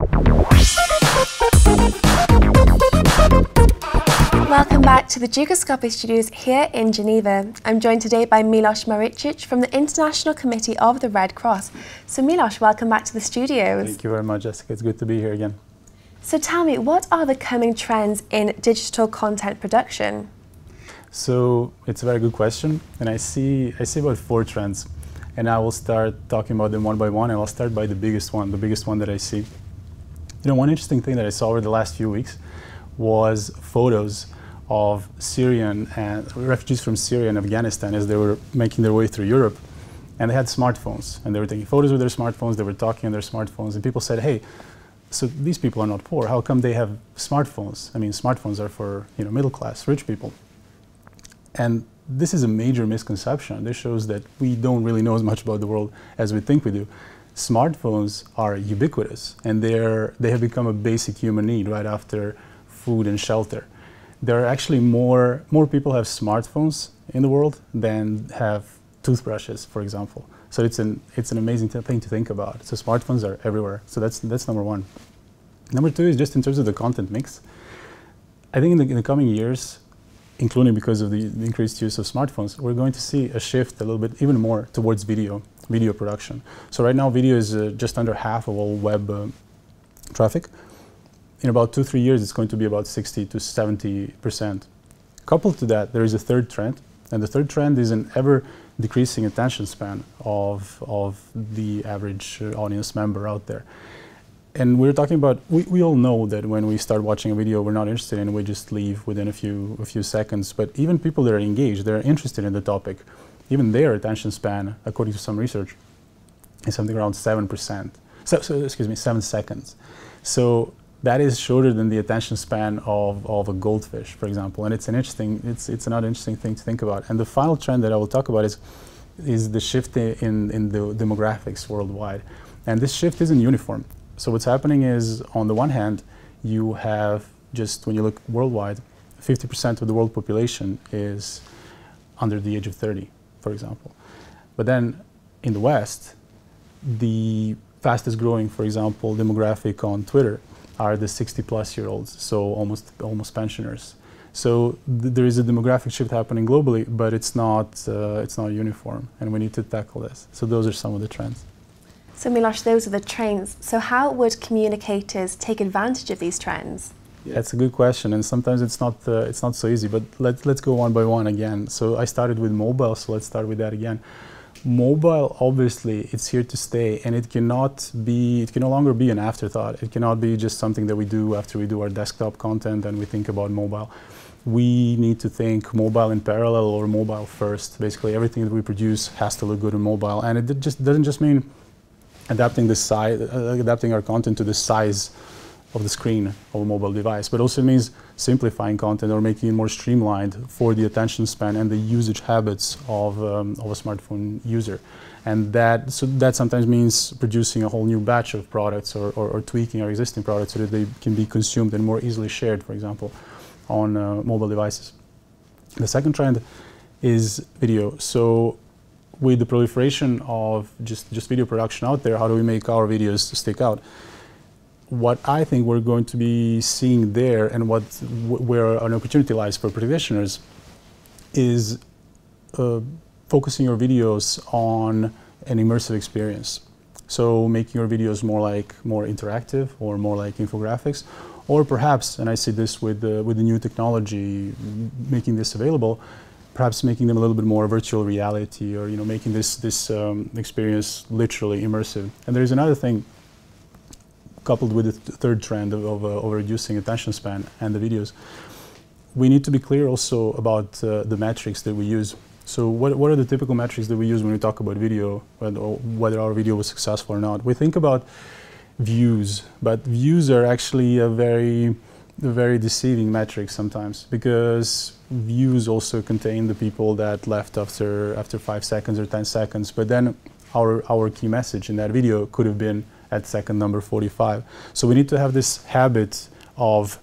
Welcome back to the Dugoscopic Studios here in Geneva. I'm joined today by Milos Maricic from the International Committee of the Red Cross. So Milos, welcome back to the studios. Thank you very much, Jessica. It's good to be here again. So tell me, what are the coming trends in digital content production? So it's a very good question, and I see about 4 trends, and I will start talking about them one by one, and I'll start by the biggest one that I see. You know, one interesting thing that I saw over the last few weeks was photos of Syrian and refugees from Syria and Afghanistan as they were making their way through Europe, and they had smartphones, and they were taking photos with their smartphones, they were talking on their smartphones, and people said, hey, so these people are not poor, how come they have smartphones? I mean, smartphones are for, you know, middle class, rich people. And this is a major misconception. This shows that we don't really know as much about the world as we think we do. Smartphones are ubiquitous, and they have become a basic human need right after food and shelter. There are actually more people have smartphones in the world than have toothbrushes, for example. So it's an amazing thing to think about. So smartphones are everywhere. So that's number one. Number two is just in terms of the content mix. I think in the coming years, including because of the increased use of smartphones, we're going to see a shift a little bit even more towards video production. So right now, video is just under half of all web traffic. In about 2-3 years, it's going to be about 60 to 70%. Coupled to that, there is a third trend, and the third trend is an ever decreasing attention span of the average audience member out there. And we're talking about, we all know that when we start watching a video we're not interested in, we just leave within a few seconds. But even people that are engaged, they're interested in the topic, even their attention span, according to some research, is something around 7%. Excuse me, 7 seconds. So that is shorter than the attention span of a goldfish, for example. And it's another interesting thing to think about. And the final trend that I will talk about is the shift in the demographics worldwide. And this shift isn't uniform. So what's happening is, on the one hand, you have, just when you look worldwide, 50% of the world population is under the age of 30, for example. But then in the West, the fastest growing, for example, demographic on Twitter are the 60-plus-year-olds, so almost pensioners. So there is a demographic shift happening globally, but it's not uniform, and we need to tackle this. So those are some of the trends. So Milos, those are the trends. So how would communicators take advantage of these trends? Yeah, it's a good question, and sometimes it's not so easy. But let's go one by one again. So I started with mobile, so let's start with that again. Mobile, obviously, it's here to stay, and it can no longer be an afterthought. It cannot be just something that we do after we do our desktop content and we think about mobile. We need to think mobile in parallel or mobile first. Basically, everything that we produce has to look good on mobile, and it doesn't just mean adapting our content to the size of the screen of a mobile device, but also means simplifying content or making it more streamlined for the attention span and the usage habits of a smartphone user. And that sometimes means producing a whole new batch of products or tweaking our existing products so that they can be consumed and more easily shared, for example, on mobile devices. The second trend is video. So with the proliferation of just video production out there, how do we make our videos stick out? What I think we're going to be seeing there, and where an opportunity lies for practitioners, is focusing your videos on an immersive experience. So making your videos more interactive or more like infographics, or perhaps, and I see this with the new technology making this available, perhaps making them a little bit more virtual reality, or making this experience literally immersive. And there's another thing, coupled with the third trend of reducing attention span and the videos. We need to be clear also about the metrics that we use. So what are the typical metrics that we use when we talk about video, whether our video was successful or not? We think about views, but views are actually a very deceiving metric sometimes, because views also contain the people that left after 5 seconds or 10 seconds, but then our key message in that video could have been at second number 45. So we need to have this habit of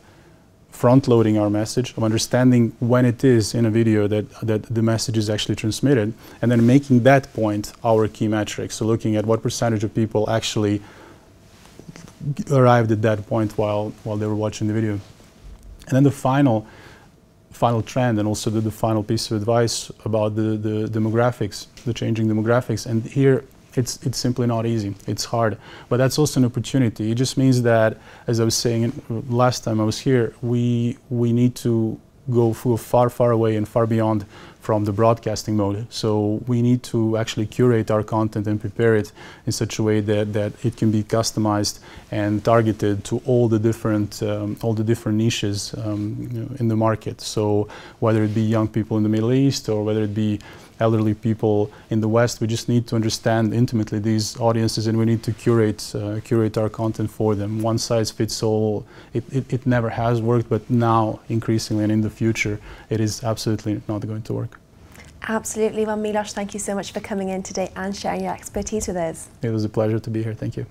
front-loading our message, of understanding when it is in a video that the message is actually transmitted, and then making that point our key metric. So looking at what percentage of people actually arrived at that point while they were watching the video. And then the final trend, and also the final piece of advice about the demographics, the changing demographics. And here, it's simply not easy. It's hard, but that's also an opportunity. It just means that, as I was saying last time I was here, we need to go far away and far beyond from the broadcasting mode. So we need to actually curate our content and prepare it in such a way that it can be customized and targeted to all the different niches in the market. So whether it be young people in the Middle East or whether it be elderly people in the West, we just need to understand intimately these audiences, and we need to curate our content for them. One size fits all, it never has worked, but now increasingly and in the future, it is absolutely not going to work. Absolutely. Well, Milos, thank you so much for coming in today and sharing your expertise with us. It was a pleasure to be here. Thank you.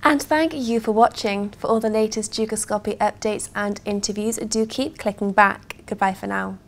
And thank you for watching. For all the latest Dukascopy updates and interviews, do keep clicking back. Goodbye for now.